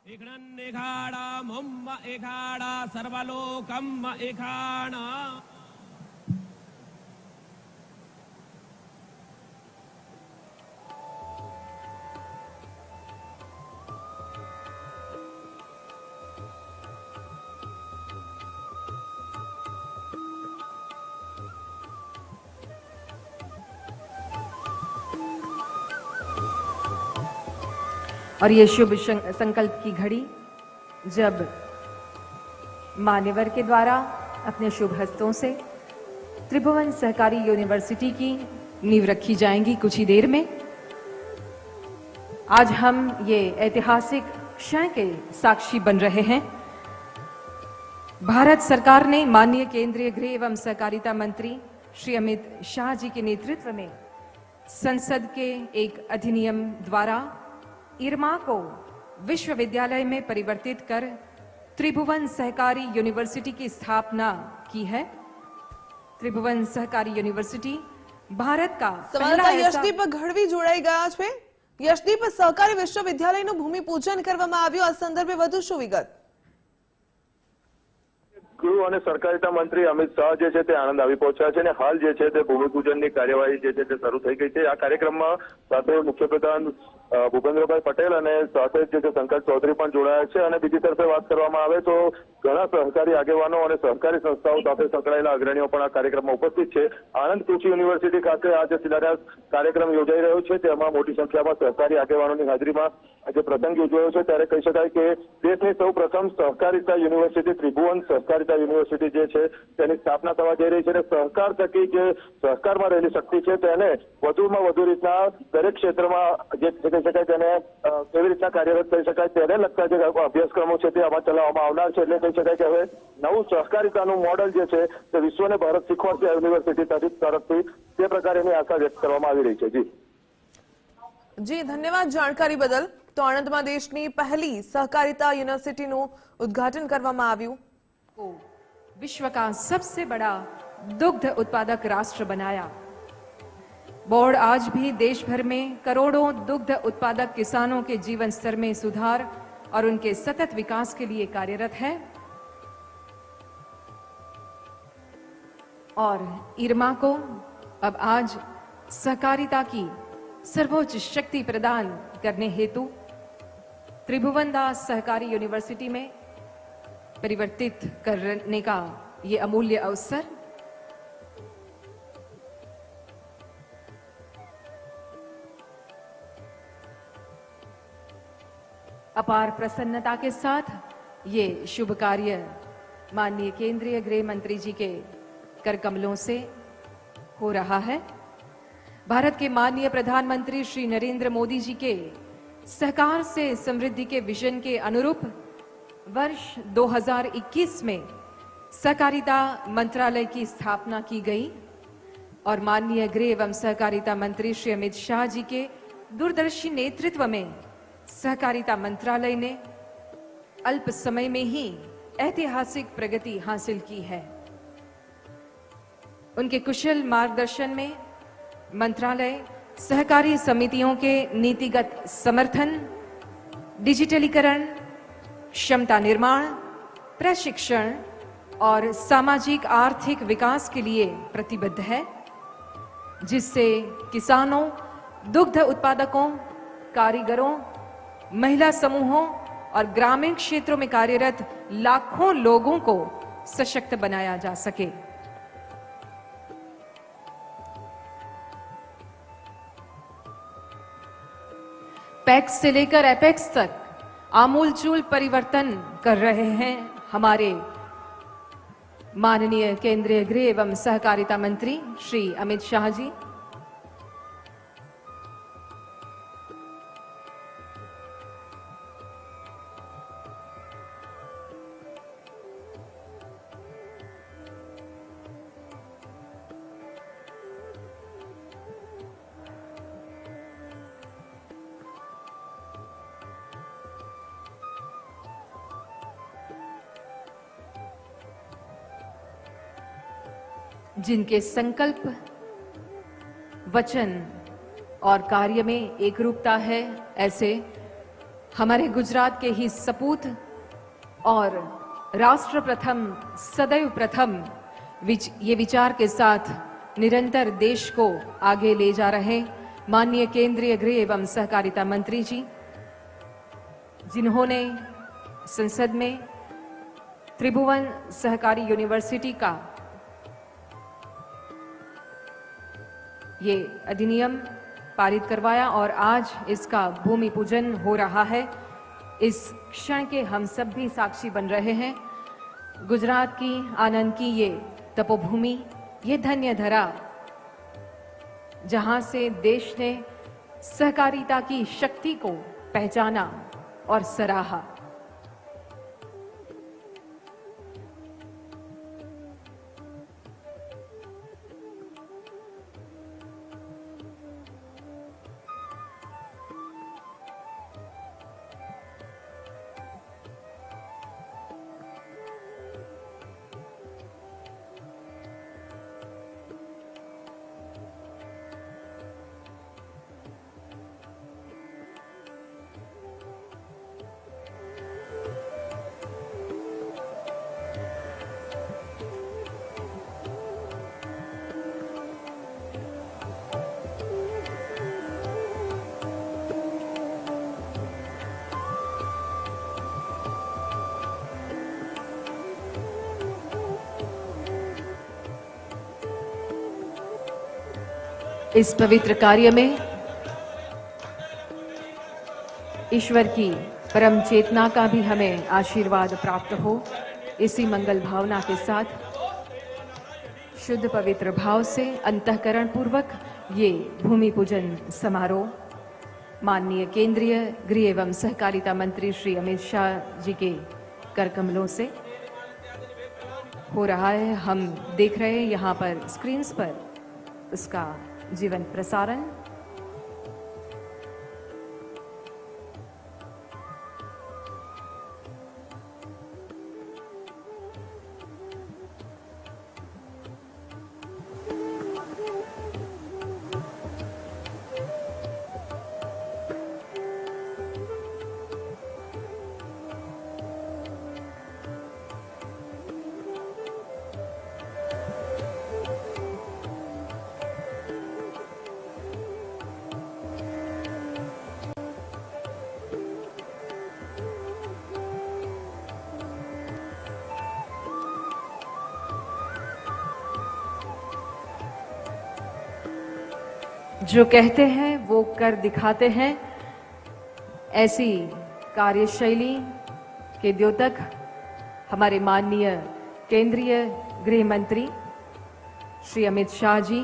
इखणन् इखाड़ा मुम्म इखाड़ा सर्वलोकम् इखाड़ा। और ये शुभ संकल्प की घड़ी जब मान्यवर के द्वारा अपने शुभ हस्तों से त्रिभुवन सहकारी यूनिवर्सिटी की नींव रखी जाएंगी कुछ ही देर में। आज हम ये ऐतिहासिक क्षण के साक्षी बन रहे हैं। भारत सरकार ने माननीय केंद्रीय गृह एवं सहकारिता मंत्री श्री अमित शाह जी के नेतृत्व में संसद के एक अधिनियम द्वारा इरमा को विश्वविद्यालय में परिवर्तित कर त्रिभुवन सहकारी यूनिवर्सिटी की स्थापना की है। त्रिभुवन सहकारी यूनिवर्सिटी भारत का યશદીપ ગઢવી જોડાઈ ગયા છે। યશદીપ, સહકારી વિશ્વવિદ્યાલયનું ભૂમિપૂજન કરવામાં આવ્યું, આ સંદર્ભે વધુ શું વિગત? ગૃહ અને સહકારિતા મંત્રી અમિત શાહ જે છે તે આણંદ આવી પહોંચ્યા છે અને હાલ જે છે તે ભૂમિપૂજનની કાર્યવાહી જે છે તે શરૂ થઈ ગઈ છે। આ કાર્યક્રમમાં સાથે મુખ્યપ્રધાન ભૂપેન્દ્રભાઈ પટેલ અને સાથે જે છે શંકર ચૌધરી પણ જોડાયા છે। અને બીજી તરફે વાત કરવામાં આવે તો ઘણા સહકારી આગેવાનો અને સહકારી સંસ્થાઓ સાથે સંકળાયેલા અગ્રણીઓ પણ આ કાર્યક્રમમાં ઉપસ્થિત છે। આણંદ કૃષિ યુનિવર્સિટી ખાતે આ જે શિલાન્યાસ કાર્યક્રમ યોજાઈ રહ્યો છે તેમાં મોટી સંખ્યામાં સહકારી આગેવાનોની હાજરીમાં આજે પ્રસંગ યોજાયો છે। ત્યારે કહી શકાય કે દેશની સૌ પ્રથમ સહકારિતા યુનિવર્સિટી ત્રિભુવન સહકારિતા યુનિવર્સિટી જે છે તેની સ્થાપના થવા જઈ રહી છે અને સહકાર થકી જે સહકારમાં રહેલી શક્તિ છે તેને વધુમાં વધુ રીતના દરેક ક્ષેત્રમાં જે કહી શકાય તેને કેવી રીતના કાર્યરત કરી શકાય તેને લગતા જે અભ્યાસક્રમો છે તે આમાં ચલાવવામાં આવનાર છે। એટલે કહી શકાય કે હવે નવું સહકારિતાનું મોડલ જે છે તે વિશ્વને ભારત શીખવાડશે યુનિવર્સિટી તરફથી, તે પ્રકારેની આશા વ્યક્ત કરવામાં આવી રહી છે। જી ધન્યવાદ જાણકારી બદલ। તો આણંદમાં દેશની પહેલી सहकारिता यूनिवर्सिटीનું ઉદ્ઘાટન કરવામાં આવ્યું। को विश्व का सबसे बड़ा दुग्ध उत्पादक राष्ट्र बनाया। बोर्ड आज भी देश भर में करोड़ों दुग्ध उत्पादक किसानों के जीवन स्तर में सुधार और उनके सतत विकास के लिए कार्यरत है। और इरमा को अब आज सहकारिता की सर्वोच्च शक्ति प्रदान करने हेतु त्रिभुवन दास सहकारी यूनिवर्सिटी में परिवर्तित करने का ये अमूल्य अवसर अपार प्रसन्नता के साथ ये शुभ कार्य माननीय केंद्रीय गृह मंत्री जी के कर कमलों से हो रहा है। भारत के माननीय प्रधानमंत्री श्री नरेंद्र मोदी जी के सहकार से समृद्धि के विजन के अनुरूप वर्ष 2021 में सहकारिता मंत्रालय की स्थापना की गई और माननीय गृह एवं सहकारिता मंत्री श्री अमित शाह जी के दूरदर्शी नेतृत्व में सहकारिता मंत्रालय ने अल्प समय में ही ऐतिहासिक प्रगति हासिल की है। उनके कुशल मार्गदर्शन में मंत्रालय सहकारी समितियों के नीतिगत समर्थन, डिजिटलीकरण, क्षमता निर्माण, प्रशिक्षण और सामाजिक आर्थिक विकास के लिए प्रतिबद्ध है, जिससे किसानों, दुग्ध उत्पादकों, कारीगरों, महिला समूहों और ग्रामीण क्षेत्रों में कार्यरत लाखों लोगों को सशक्त बनाया जा सके। पैक्स से लेकर एपेक्स तक आमूलचूल परिवर्तन कर रहे हैं हमारे माननीय केंद्रीय गृह एवं सहकारिता मंत्री श्री अमित शाह जी। जिनके संकल्प, वचन और कार्य में एकरूपता है, ऐसे हमारे गुजरात के ही सपूत और राष्ट्र प्रथम सदैव प्रथम ये विचार के साथ निरंतर देश को आगे ले जा रहे माननीय केंद्रीय गृह एवं सहकारिता मंत्री जी, जिन्होंने संसद में त्रिभुवन सहकारी यूनिवर्सिटी का ये अधिनियम पारित करवाया और आज इसका भूमि पूजन हो रहा है। इस क्षण के हम सब भी साक्षी बन रहे हैं। गुजरात की आनंद की ये तपोभूमि, ये धन्य धरा, जहां से देश ने सहकारिता की शक्ति को पहचाना और सराहा। इस पवित्र कार्य में ईश्वर की परम चेतना का भी हमें आशीर्वाद प्राप्त हो। इसी मंगल भावना के साथ शुद्ध पवित्र भाव से अंतःकरण पूर्वक ये भूमि पूजन समारोह माननीय केंद्रीय गृह एवं सहकारिता मंत्री श्री अमित शाह जी के कर कमलों से हो रहा है। हम देख रहे हैं यहाँ पर स्क्रीन्स पर उसका जीवन प्रसारण। जो कहते हैं वो कर दिखाते हैं, ऐसी कार्यशैली के द्योतक हमारे माननीय केंद्रीय गृह मंत्री श्री अमित शाह जी,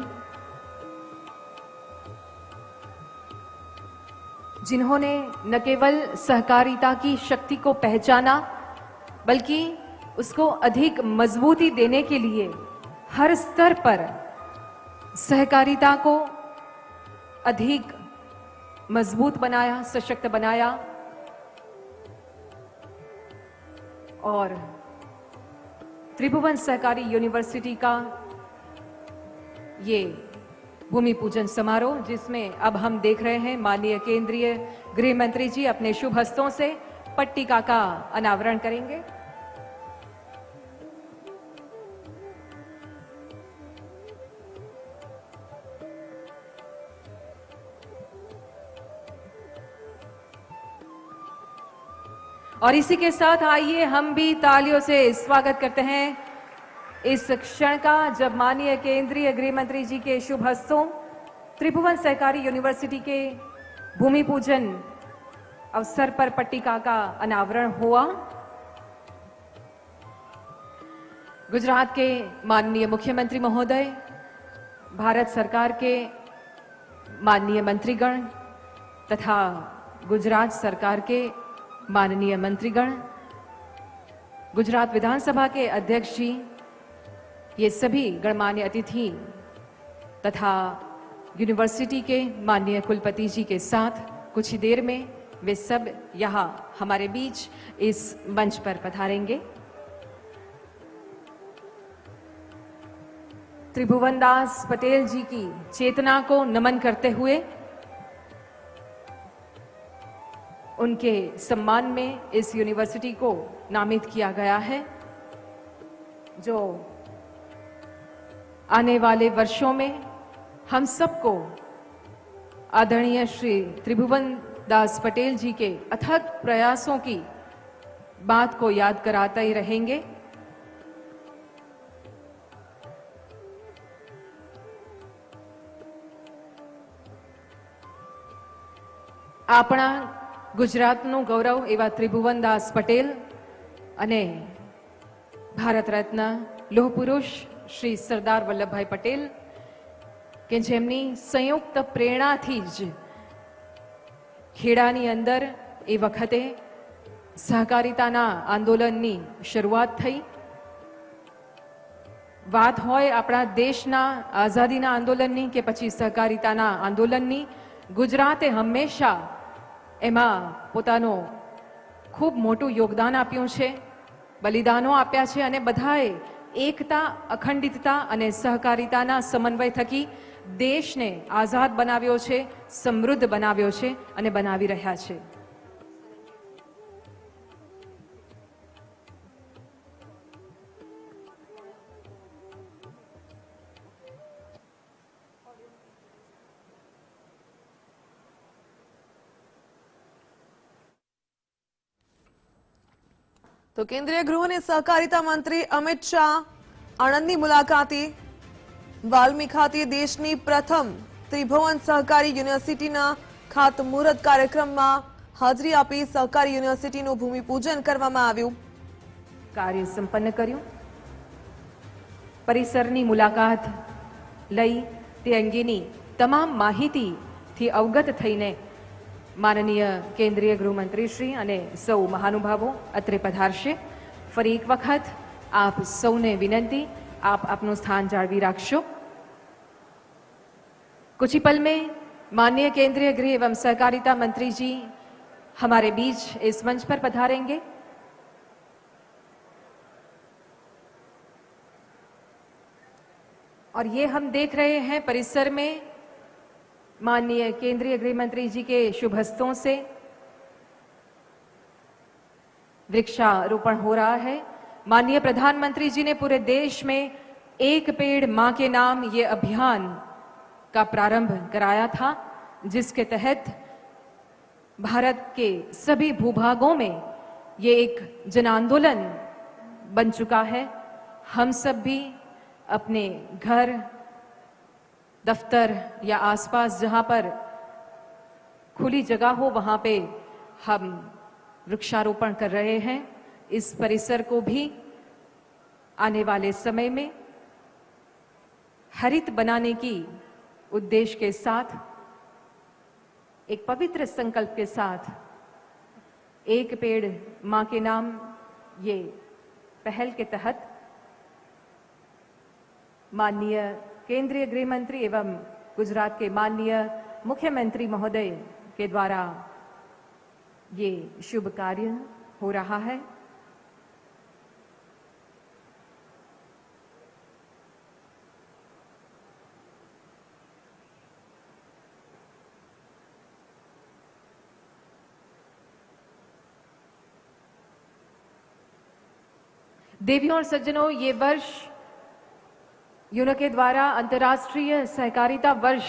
जिन्होंने न केवल सहकारिता की शक्ति को पहचाना बल्कि उसको अधिक मजबूती देने के लिए हर स्तर पर सहकारिता को अधिक मजबूत बनाया, सशक्त बनाया और त्रिभुवन सहकारी यूनिवर्सिटी का ये भूमि पूजन समारोह, जिसमें अब हम देख रहे हैं माननीय केंद्रीय गृह मंत्री जी अपने शुभ हस्तों से पट्टिका का अनावरण करेंगे। और इसी के साथ आइए हम भी तालियों से स्वागत करते हैं इस क्षण का, जब माननीय केंद्रीय गृह मंत्री जी के शुभ हस्तों त्रिभुवन सहकारी यूनिवर्सिटी के भूमि पूजन अवसर पर पट्टिका का अनावरण हुआ। गुजरात के माननीय मुख्यमंत्री महोदय, भारत सरकार के माननीय मंत्रीगण तथा गुजरात सरकार के माननीय मंत्रीगण, गुजरात विधानसभा के अध्यक्ष जी, ये सभी गणमान्य अतिथि तथा यूनिवर्सिटी के माननीय कुलपति जी के साथ कुछ ही देर में वे सब यहाँ हमारे बीच इस मंच पर पधारेंगे। त्रिभुवन दास पटेल जी की चेतना को नमन करते हुए उनके सम्मान में इस यूनिवर्सिटी को नामित किया गया है, जो आने वाले वर्षों में हम सबको आदरणीय श्री त्रिभुवन दास पटेल जी के अथक प्रयासों की बात को याद कराते ही रहेंगे। આપણા ગુજરાતનું ગૌરવ એવા ત્રિભુવનદાસ પટેલ અને ભારત રત્ન લોહ પુરુષ શ્રી સરદાર વલ્લભભાઈ પટેલ કે જેમની સંયુક્ત પ્રેરણાથી જ ખેડાની અંદર એ વખતે સહકારિતાના આંદોલનની શરૂઆત થઈ। વાત હોય આપણા દેશના આઝાદીના આંદોલનની કે પછી સહકારિતાના આંદોલનની, ગુજરાતે હંમેશા એમાં પોતાનો ખૂબ મોટું યોગદાન આપ્યું છે, બલિદાનો આપ્યા છે અને બધાએ એકતા, અખંડિતતા અને સહકારિતાના સમન્વય થકી દેશને આઝાદ બનાવ્યો છે, સમૃદ્ધ બનાવ્યો છે અને બનાવી રહ્યા છે। તો કેન્દ્રીય ગૃહ અને સહકારિતા મંત્રી અમિત શાહ આણંદની મુલાકાતે વાલ્મી ખાતે દેશની પ્રથમ ત્રિભુવન સહકારી યુનિવર્સિટીના ખાતમુહૂર્ત કાર્યક્રમમાં હાજરી આપી સહકારી યુનિવર્સિટીનું ભૂમિપૂજન કરવામાં આવ્યું। કાર્ય સંપન્ન કર્યું। પરિસરની મુલાકાત લઈ તે અંગેની તમામ માહિતીથી અવગત થઈને માનનીય કેન્દ્રીય ગૃહમંત્રી શ્રી અને સૌ મહાનુભાવો અત્રે પધારશે। ફરી એક વખત આપ સૌને વિનંતી, आप अपना स्थान जाळवी राखशो। कुछ ही पल में माननीय केंद्रीय गृह एवं सहकारिता मंत्री जी हमारे बीच इस मंच पर पधारेंगे। और ये हम देख रहे हैं परिसर में माननीय केंद्रीय गृह मंत्री जी के शुभ हस्तों से वृक्षारोपण हो रहा है। माननीय प्रधानमंत्री जी ने पूरे देश में एक पेड़ मां के नाम ये अभियान का प्रारंभ कराया था, जिसके तहत भारत के सभी भूभागों में ये एक जन आंदोलन बन चुका है। हम सब भी अपने घर, दफ्तर या आसपास जहां पर खुली जगह हो वहां पे हम वृक्षारोपण कर रहे हैं। इस परिसर को भी आने वाले समय में हरित बनाने की उद्देश्य के साथ, एक पवित्र संकल्प के साथ, एक पेड़ मां के नाम ये पहल के तहत माननीय केंद्रीय गृह मंत्री एवं गुजरात के माननीय मुख्यमंत्री महोदय के द्वारा ये शुभ कार्य हो रहा है। देवियों और सज्जनों, ये वर्ष यूनो के द्वारा अंतर्राष्ट्रीय सहकारिता वर्ष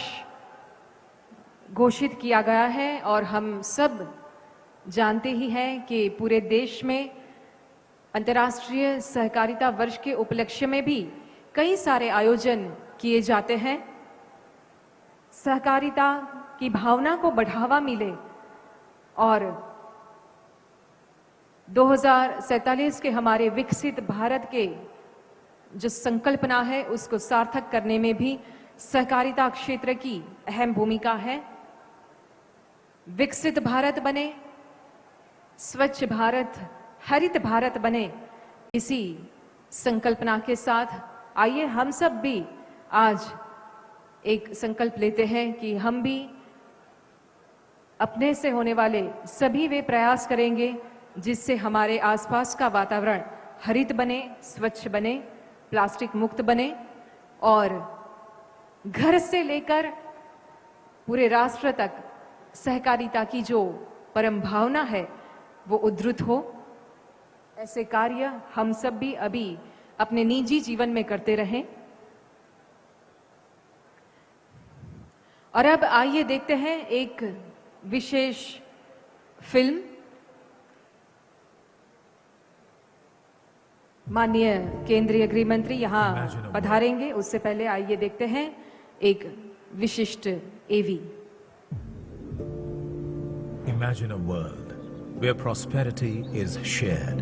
घोषित किया गया है और हम सब जानते ही हैं कि पूरे देश में अंतर्राष्ट्रीय सहकारिता वर्ष के उपलक्ष्य में भी कई सारे आयोजन किए जाते हैं। सहकारिता की भावना को बढ़ावा मिले और 2047 के हमारे विकसित भारत के जो संकल्पना है उसको सार्थक करने में भी सहकारिता क्षेत्र की अहम भूमिका है। विकसित भारत बने, स्वच्छ भारत, हरित भारत बने, इसी संकल्पना के साथ आइए हम सब भी आज एक संकल्प लेते हैं कि हम भी अपने से होने वाले सभी वे प्रयास करेंगे जिससे हमारे आसपास का वातावरण हरित बने, स्वच्छ बने, प्लास्टिक मुक्त बने और घर से लेकर पूरे राष्ट्र तक सहकारिता की जो परम भावना है वो उद्धृत हो। ऐसे कार्य हम सब भी अभी अपने निजी जीवन में करते रहें। और अब आइए देखते हैं एक विशेष फिल्म। माननीय केंद्रीय गृह मंत्री यहाँ पधारेंगे, उससे पहले आइए देखते हैं एक विशिष्ट एवी। Imagine a world where prosperity is shared,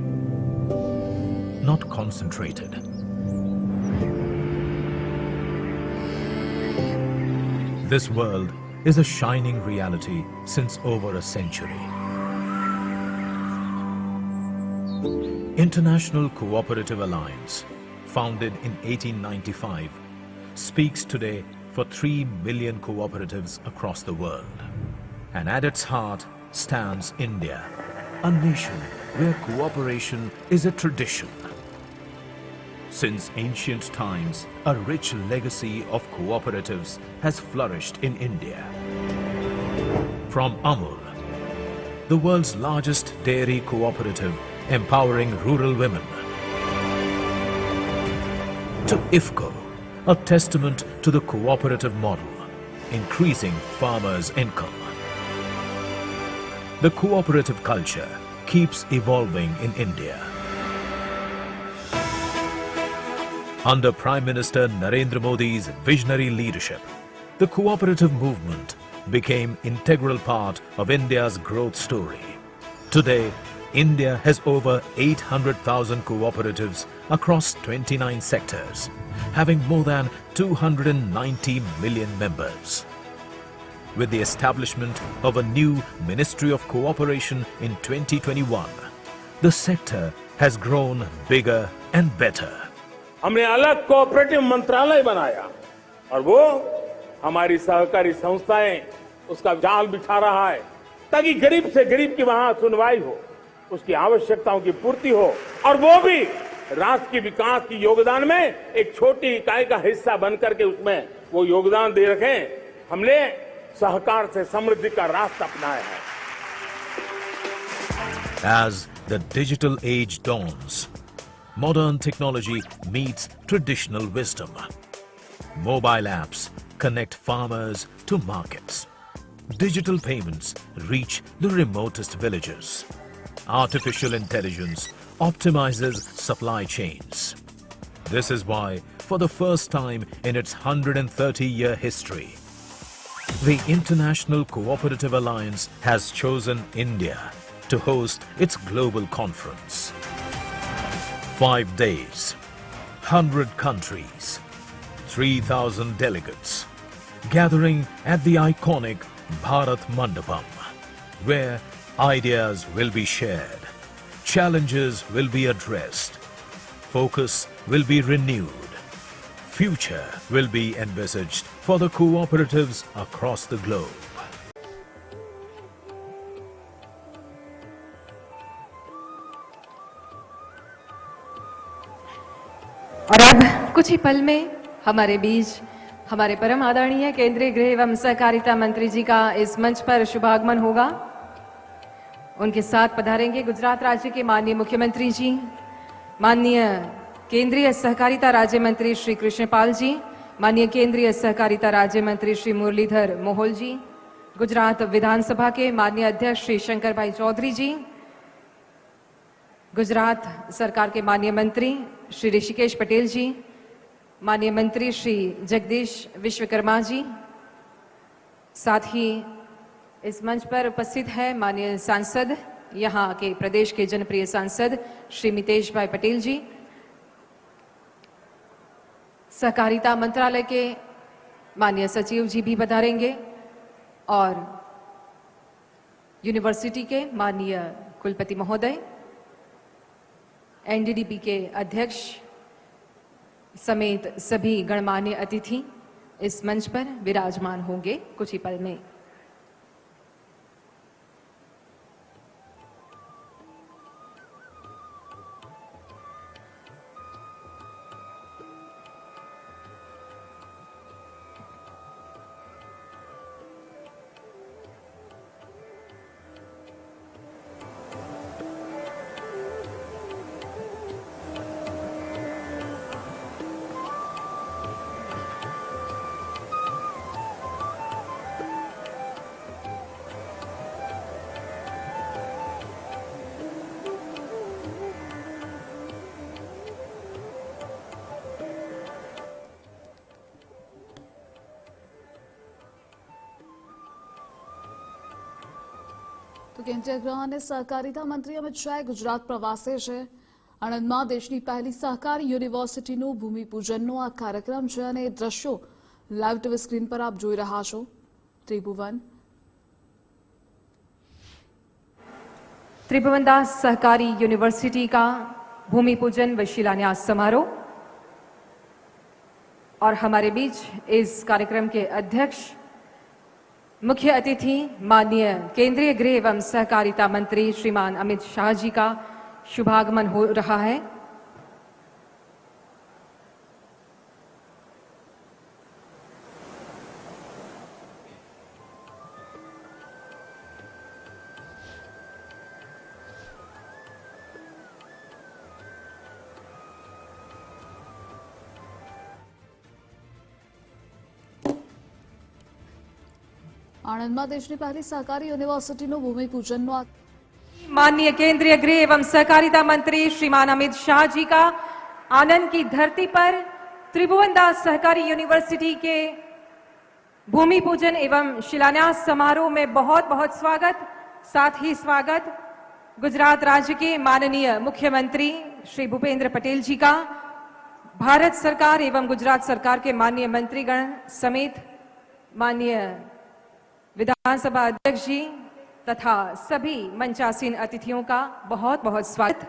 not concentrated. This world is a shining reality since over a century. International Cooperative Alliance, founded in 1895, speaks today for 3 million cooperatives across the world. And at its heart stands India, a nation where cooperation is a tradition. Since ancient times, a rich legacy of cooperatives has flourished in India. From Amul, the world's largest dairy cooperative empowering rural women, to IFCO, a testament to the cooperative model, increasing farmers' income. The cooperative culture keeps evolving in India. Under Prime Minister Narendra Modi's visionary leadership, the cooperative movement became an integral part of India's growth story. Today, India has over 800,000 cooperatives across 29 sectors, having more than 290 million members. With the establishment of a new Ministry of Cooperation in 2021, the sector has grown bigger and better. हमने अलग cooperative मंत्रालय बनाया और वो हमारी सहकारी संस्थाएं उसका जाल बिछा रहा है ताकि गरीब से गरीब की वहां सुनवाई हो, उसकी आवश्यकताओं की पूर्ति हो और वो भी राष्ट्र के विकास की योगदान में एक छोटी इकाई का हिस्सा बनकर के उसमें वो योगदान दे रखें। हमने सहकार से समृद्धि का रास्ता अपनाया है। As the digital age dawns, modern technology meets traditional wisdom. Mobile apps connect farmers to markets. Digital payments reach the remotest villages. Artificial intelligence optimizes supply chains. This is why, for the first time in its 130-year history, the International Cooperative Alliance has chosen India to host its global conference. 5 days, 100 countries, 3,000 delegates, gathering at the iconic Bharat Mandapam, where ideas will be shared, challenges will be addressed, focus will be renewed, future will be envisaged for the cooperatives across the globe. और अब कुछ ही पल में हमारे बीच हमारे परम आदरणीय केंद्रीय गृह एवं सहकारिता मंत्री जी का इस मंच पर शुभागमन होगा। उनके साथ पधारेंगे गुजरात राज्य के माननीय मुख्यमंत्री जी, माननीय केंद्रीय सहकारिता राज्य मंत्री श्री कृष्णपाल जी, माननीय केंद्रीय सहकारिता राज्य मंत्री श्री मुरलीधर मोहोल जी, गुजरात विधानसभा के माननीय अध्यक्ष श्री शंकर भाई चौधरी जी, गुजरात सरकार के माननीय मंत्री श्री ऋषिकेश पटेल जी, माननीय मंत्री श्री जगदीश विश्वकर्मा जी, साथ ही इस मंच पर उपस्थित है माननीय सांसद, यहाँ के प्रदेश के जनप्रिय सांसद श्री मितेश भाई पटेल जी, सहकारिता मंत्रालय के माननीय सचिव जी भी पधारेंगे और यूनिवर्सिटी के माननीय कुलपति महोदय, एनडीडीबी के अध्यक्ष समेत सभी गणमान्य अतिथि इस मंच पर विराजमान होंगे कुछ ही पल में। કેન્દ્રીય ગૃહ અને સહકારિતા મંત્રી અમિત શાહ ગુજરાત પ્રવાસે છે. આણંદમાં દેશની પહેલી સહકારી યુનિવર્સિટીનું ભૂમિપૂજનનો આ કાર્યક્રમ છે અને એ દ્રશ્યો લાઈવ ટીવી સ્ક્રીન પર આપ જોઈ રહ્યા છો. त्रिभुवनदास सहकारी यूनिवर्सिटी का भूमि पूजन व शिलान्यास समारोह और हमारे बीच इस कार्यक्रम के अध्यक्ष मुख्य अतिथि माननीय केंद्रीय गृह एवं सहकारिता मंत्री श्रीमान अमित शाह जी का शुभागमन हो रहा है. આણંદમાં દેશની પહેલી સહકારી યુનિવર્સિટીનું ભૂમિપૂજનનો આ माननीय केंद्रीय गृह एवं सहकारिता मंत्री श्रीमान अमित शाह जी का आनंद की धरती पर त्रिभुवनदास सहकारी यूनिवर्सिटी के भूमि पूजन एवं शिलान्यास समारोह में बहुत बहुत स्वागत. साथ ही स्वागत गुजरात राज्य के माननीय मुख्यमंत्री श्री भूपेंद्र पटेल जी का, भारत सरकार एवं गुजरात सरकार के माननीय मंत्रीगण समेत माननीय विधानसभा अध्यक्ष जी तथा सभी मंचासीन अतिथियों का बहुत बहुत स्वागत.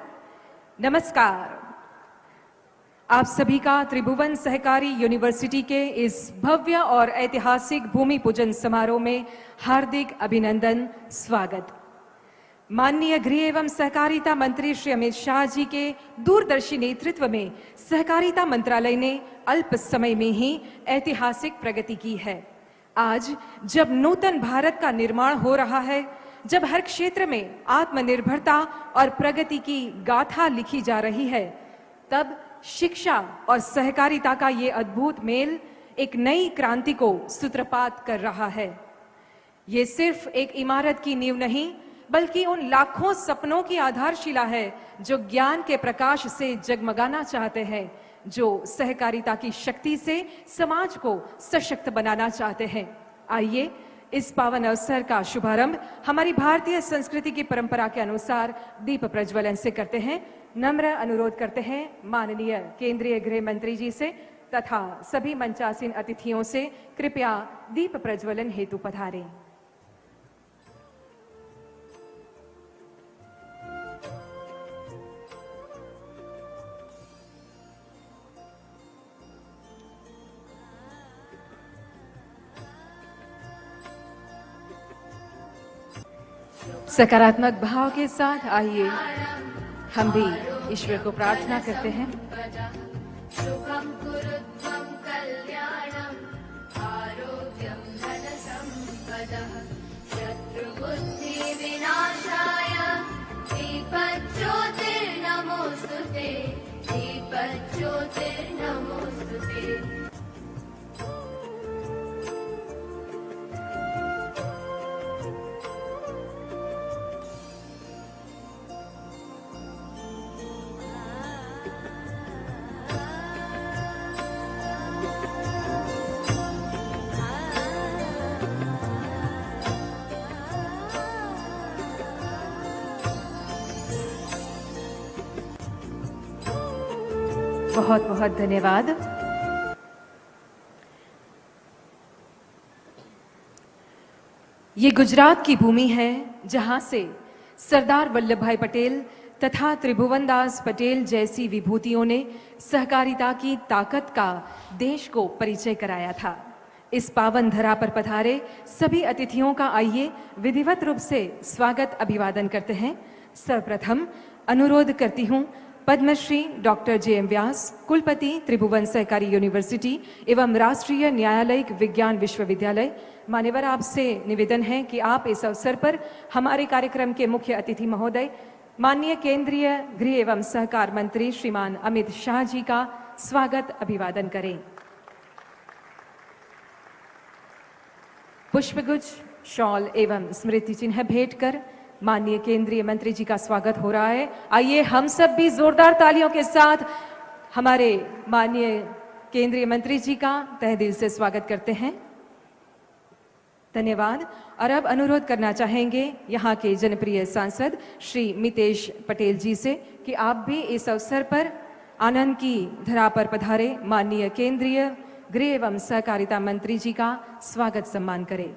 नमस्कार. आप सभी का त्रिभुवन सहकारी यूनिवर्सिटी के इस भव्य और ऐतिहासिक भूमि पूजन समारोह में हार्दिक अभिनंदन, स्वागत. माननीय गृह एवं सहकारिता मंत्री श्री अमित शाह जी के दूरदर्शी नेतृत्व में सहकारिता मंत्रालय ने अल्प समय में ही ऐतिहासिक प्रगति की है. आज जब नूतन भारत का निर्माण हो रहा है, जब हर क्षेत्र में आत्मनिर्भरता और प्रगति की गाथा लिखी जा रही है, तब शिक्षा और सहकारिता का ये अद्भुत मेल एक नई क्रांति को सूत्रपात कर रहा है. ये सिर्फ एक इमारत की नींव नहीं, बल्कि उन लाखों सपनों की आधारशिला है जो ज्ञान के प्रकाश से जगमगाना चाहते हैं, जो सहकारिता की शक्ति से समाज को सशक्त बनाना चाहते हैं. आइए इस पावन अवसर का शुभारंभ हमारी भारतीय संस्कृति की परंपरा के अनुसार दीप प्रज्वलन से करते हैं. नम्र अनुरोध करते हैं माननीय केंद्रीय गृह मंत्री जी से तथा सभी मंचासीन अतिथियों से कृपया दीप प्रज्वलन हेतु पधारें. सकारात्मक भाव के साथ आइए हम भी ईश्वर को प्रार्थना करते हैं. शुभं कुरुत्वं कल्याणं आरोग्यं धनसम्पदः शत्रुबुद्धिविनाशाय दीपज्योतिर्नमोऽस्तुते दीपज्योतिर्नमोऽस्तुते. बहुत बहुत धन्यवाद. ये गुजरात की भूमि है जहां से सरदार वल्लभ भाई पटेल तथा त्रिभुवनदास पटेल जैसी विभूतियों ने सहकारिता की ताकत का देश को परिचय कराया था. इस पावन धरा पर पधारे सभी अतिथियों का आइए विधिवत रूप से स्वागत अभिवादन करते हैं. सर्वप्रथम अनुरोध करती हूं पद्मश्री डॉक्टर जे.एम. व्यास, कुलपति त्रिभुवन सहकारी यूनिवर्सिटी एवं राष्ट्रीय न्यायालयिक विज्ञान विश्वविद्यालय, मान्यवर आपसे निवेदन है कि आप इस अवसर पर हमारे कार्यक्रम के मुख्य अतिथि महोदय माननीय केंद्रीय गृह एवं सहकार मंत्री श्रीमान अमित शाह जी का स्वागत अभिवादन करें. पुष्पगुच्छ, शॉल एवं स्मृति चिन्ह भेंट कर माननीय केंद्रीय मंत्री जी का स्वागत हो रहा है. आइए हम सब भी जोरदार तालियों के साथ हमारे माननीय केंद्रीय मंत्री जी का तहे दिल से स्वागत करते हैं. धन्यवाद. और अब अनुरोध करना चाहेंगे यहाँ के जनप्रिय सांसद श्री मितेश पटेल जी से कि आप भी इस अवसर पर आनंद की धरा पर पधारे माननीय केंद्रीय गृह एवं सहकारिता मंत्री जी का स्वागत सम्मान करें।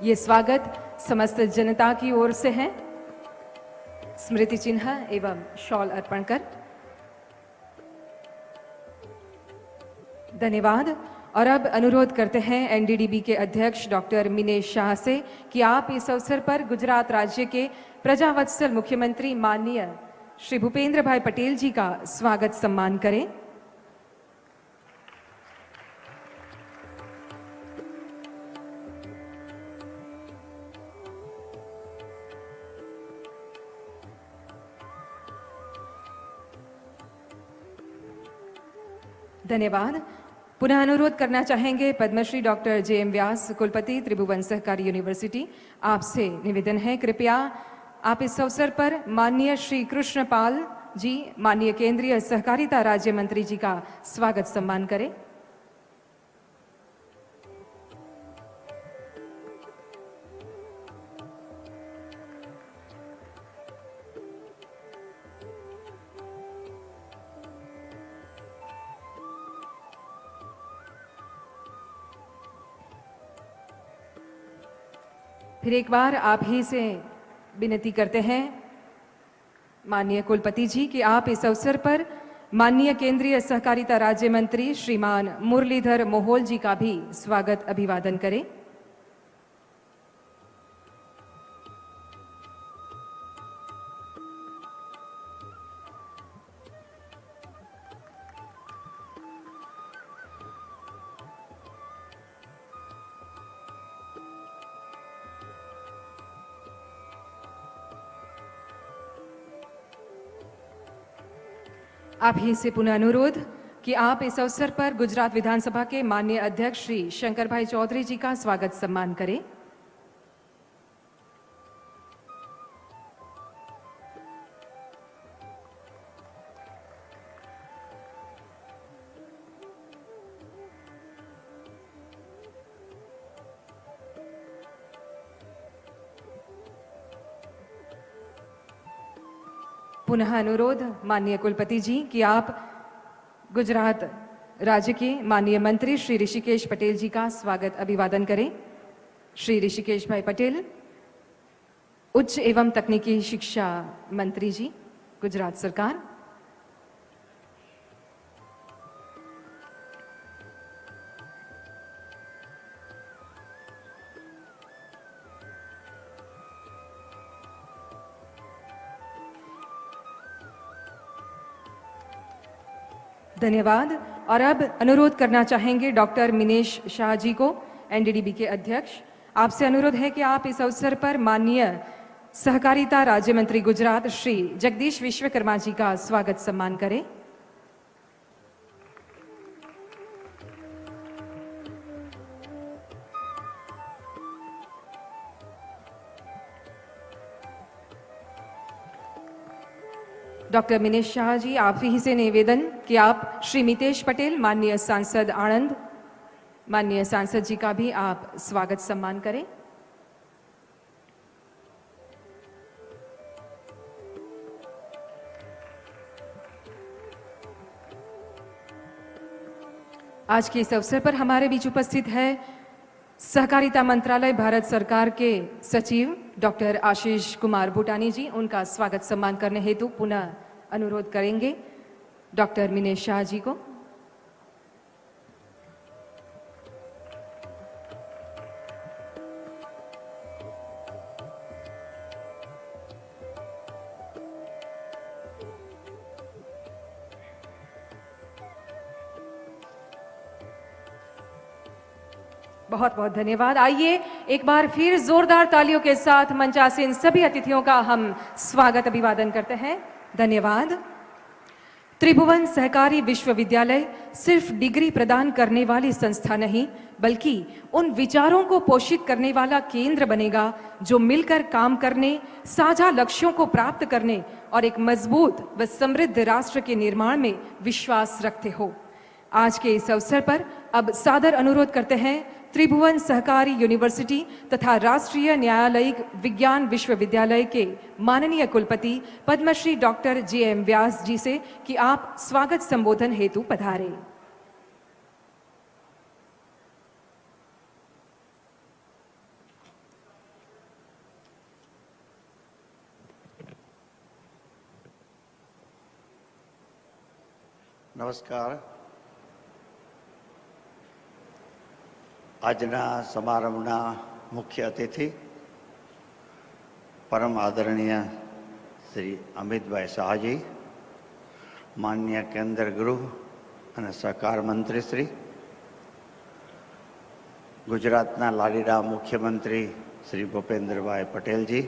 ये स्वागत समस्त जनता की ओर से है। स्मृति चिन्ह एवं शॉल अर्पण कर धन्यवाद। और अब अनुरोध करते हैं एनडीडीबी के अध्यक्ष डॉक्टर मिनेश शाह से कि आप इस अवसर पर गुजरात राज्य के प्रजावत्सल मुख्यमंत्री माननीय श्री भूपेंद्र भाई पटेल जी का स्वागत सम्मान करें। धन्यवाद। पुनः अनुरोध करना चाहेंगे पद्मश्री डॉक्टर जे.एम. व्यास कुलपति त्रिभुवन सहकारी यूनिवर्सिटी, आपसे निवेदन है कृपया आप इस अवसर पर माननीय श्री कृष्णपाल जी माननीय केंद्रीय सहकारिता राज्य मंत्री जी का स्वागत सम्मान करें। फिर एक बार आप ही से विनती करते हैं माननीय कुलपति जी कि आप इस अवसर पर माननीय केंद्रीय सहकारिता राज्य मंत्री श्रीमान मुरलीधर मोहोल जी का भी स्वागत अभिवादन करें। आप ही से पुनः अनुरोध कि आप इस अवसर पर गुजरात विधानसभा के माननीय अध्यक्ष श्री शंकर भाई चौधरी जी का स्वागत सम्मान करें। पुनः अनुरोध माननीय कुलपति जी कि आप गुजरात राज्य के माननीय मंत्री श्री ऋषिकेश पटेल जी का स्वागत अभिवादन करें। श्री ऋषिकेश भाई पटेल उच्च एवं तकनीकी शिक्षा मंत्री जी गुजरात सरकार। धन्यवाद। और अब अनुरोध करना चाहेंगे डॉक्टर मिनेश शाह जी को, एनडीडीबी के अध्यक्ष। आपसे अनुरोध है कि आप इस अवसर पर माननीय सहकारिता राज्य मंत्री गुजरात श्री जगदीश विश्वकर्मा जी का स्वागत सम्मान करें। डॉक्टर मिनेश शाह जी, आप ही से निवेदन कि आप श्री मितेश पटेल माननीय सांसद आनंद माननीय सांसद जी का भी आप स्वागत सम्मान करें। आज के इस अवसर पर हमारे बीच उपस्थित है सहकारिता मंत्रालय भारत सरकार के सचिव डॉक्टर आशीष कुमार भूटानी जी। उनका स्वागत सम्मान करने हेतु पुनः अनुरोध करेंगे डॉक्टर मिनेश शाह जी को। बहुत बहुत धन्यवाद। आइए एक बार फिर जोरदार तालियों के साथ मंचासीन सभी अतिथियों का हम स्वागत अभिवादन करते हैं। धन्यवाद। त्रिभुवन सहकारी विश्वविद्यालय सिर्फ डिग्री प्रदान करने वाली संस्था नहीं, बल्कि उन विचारों को पोषित करने वाला केंद्र बनेगा जो मिलकर काम करने, साझा लक्ष्यों को प्राप्त करने और एक मजबूत व समृद्ध राष्ट्र के निर्माण में विश्वास रखते हो। आज के इस अवसर पर अब सादर अनुरोध करते हैं त्रिभुवन सहकारी यूनिवर्सिटी तथा राष्ट्रीय न्यायालयिक विज्ञान विश्वविद्यालय के माननीय कुलपति पद्मश्री डॉक्टर JM व्यास जी से कि आप स्वागत संबोधन हेतु पधारें। नमस्कार। આજના સમારંભના મુખ્ય અતિથિ પરમ આદરણીય શ્રી અમિતભાઈ શાહજી, માનનીય કેન્દ્ર ગૃહ અને સહકાર મંત્રી શ્રી, ગુજરાતના લાડીલા મુખ્યમંત્રી શ્રી ભૂપેન્દ્રભાઈ પટેલજી,